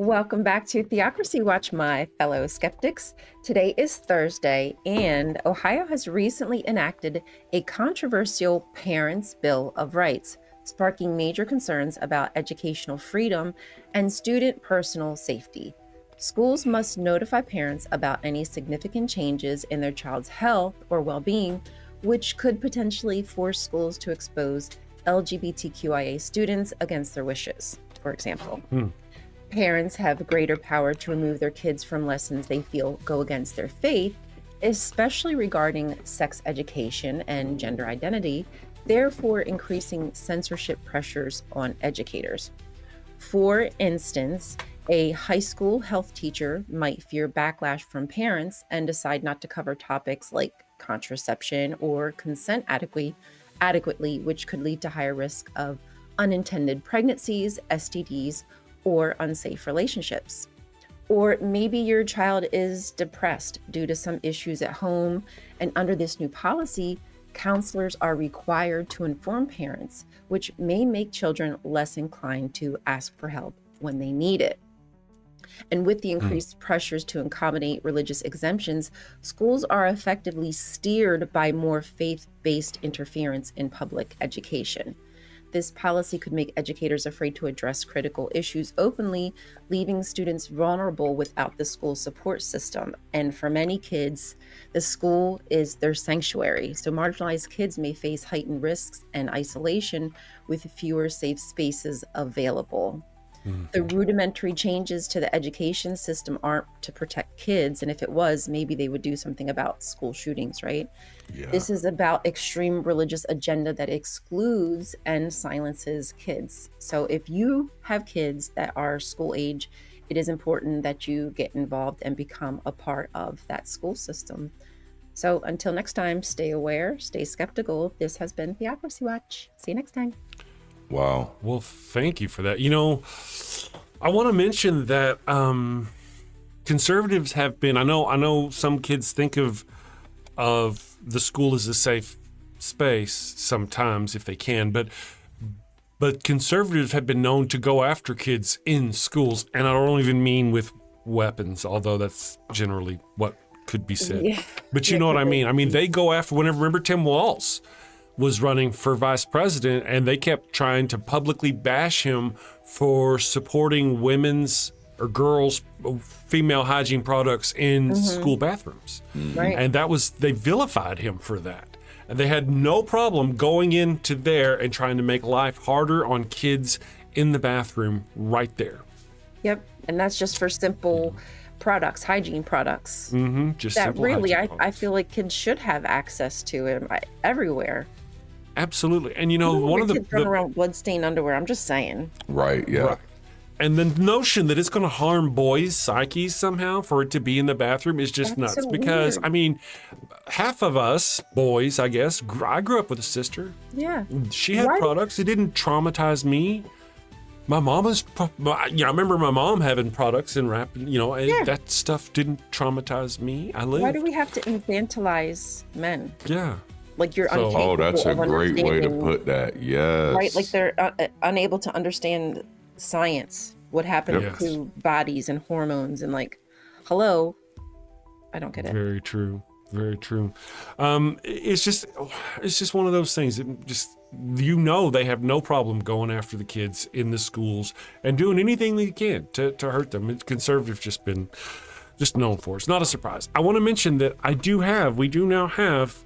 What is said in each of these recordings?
Welcome back to Theocracy Watch, my fellow skeptics. Today is Thursday, and Ohio has recently enacted a controversial Parents' Bill of Rights, sparking major concerns about educational freedom and student personal safety. Schools must notify parents about any significant changes in their child's health or well-being, which could potentially force schools to expose LGBTQIA students against their wishes, for example. Parents have greater power to remove their kids from lessons they feel go against their faith, especially regarding sex education and gender identity, therefore increasing censorship pressures on educators. For instance, a high school health teacher might fear backlash from parents and decide not to cover topics like contraception or consent adequately, which could lead to higher risk of unintended pregnancies, STDs, or unsafe relationships. Or maybe your child is depressed due to some issues at home, and under this new policy, counselors are required to inform parents, which may make children less inclined to ask for help when they need it. And with the increased pressures to accommodate religious exemptions, schools are effectively steered by more faith-based interference in public education. This policy could make educators afraid to address critical issues openly, leaving students vulnerable without the school support system. And for many kids, the school is their sanctuary. So marginalized kids may face heightened risks and isolation with fewer safe spaces available. The rudimentary changes to the education system aren't to protect kids. And if it was, maybe they would do something about school shootings, right? Yeah. This is about extreme religious agenda that excludes and silences kids. So if you have kids that are school age, it is important that you get involved and become a part of that school system. So until next time, stay aware, stay skeptical. This has been Theocracy Watch. See you next time. Wow. Well, thank you for that. You know, I want to mention that conservatives have been, I know some kids think of the school as a safe space sometimes if they can, but conservatives have been known to go after kids in schools, and I don't even mean with weapons, although that's generally what could be said. Yeah. But you know what I mean? I mean, they go after, remember Tim Walz was running for vice president, and they kept trying to publicly bash him for supporting women's or girls' female hygiene products in school bathrooms. Right. And they vilified him for that. And they had no problem going into there and trying to make life harder on kids in the bathroom right there. Yep. And that's just for simple products, hygiene products. Just That simple really, hygiene I products. feel like kids should have access to it everywhere. Absolutely. And you know, Don't let one your of the kids run around with bloodstained underwear. I'm just saying. Right. Yeah. Right. And the notion that it's going to harm boys' psyches somehow for it to be in the bathroom is just That's nuts. so Because, weird. I mean, half of us boys, I guess, I grew up with a sister. Yeah. She had Why- products. It didn't traumatize me. My mama's, I remember my mom having products and and Yeah. that stuff didn't traumatize me. I lived. Why do we have to infantilize men? Yeah. Like you're So- incapable Oh, that's a of great way to understanding- put that. Yes. Right, like they're unable to understand science, what happens Yes. to bodies and hormones, and like, hello, I don't get it. Very true. Very true. It's just one of those things. It just, they have no problem going after the kids in the schools and doing anything they can to hurt them. Conservatives just been known for. It's not a surprise. I want to mention that we do now have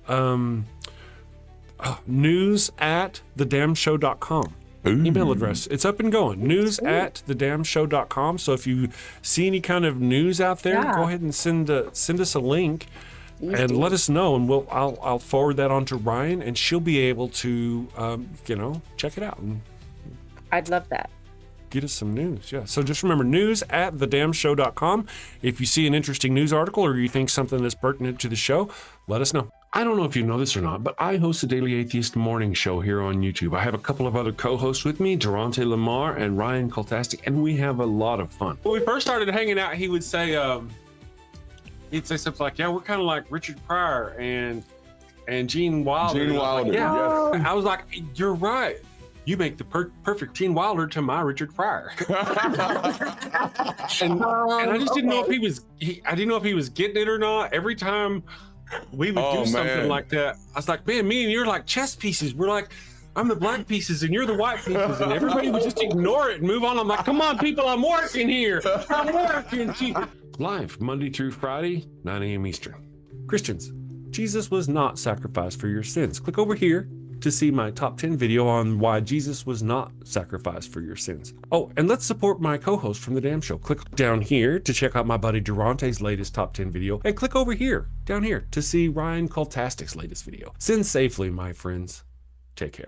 news at thedamshow.com. Email address. It's up and going. News at thedamshow.com. So if you see any kind of news out there, Yeah. go ahead and send us a link and do. let us know, and I'll forward that on to Ryan, and she'll be able to check it out and I'd love that. get us some news. Yeah. So just remember, news at thedamshow.com. If you see an interesting news article or you think something that's pertinent to the show, let us know. I don't know if you know this or not, but I host the Daily Atheist Morning Show here on YouTube. I have a couple of other co-hosts with me, Durante Lamar and Ryan Kultastic, and we have a lot of fun. When we first started hanging out, he would say, he'd say something like, yeah, we're kind of like Richard Pryor and Gene Wilder. Gene Wilder. Yeah. Yes. I was like, you're right. You make the perfect Gene Wilder to my Richard Pryor. and I just didn't know if I didn't know if he was getting it or not. Every time we would do something like that, I was like, man, me and you're like chess pieces. We're like, I'm the black pieces and you're the white pieces, and everybody would just ignore it and move on. I'm like, come on, people, I'm working here. I'm working. Live Monday through Friday, 9 a.m. Eastern. Christians, Jesus was not sacrificed for your sins. Click over here to see my top 10 video on why Jesus was not sacrificed for your sins. Oh, and let's support my co-host from The Damn Show. Click down here to check out my buddy Durante's latest top 10 video, and click over here, down here, to see Ryan Cultastic's latest video. Sin safely, my friends. Take care.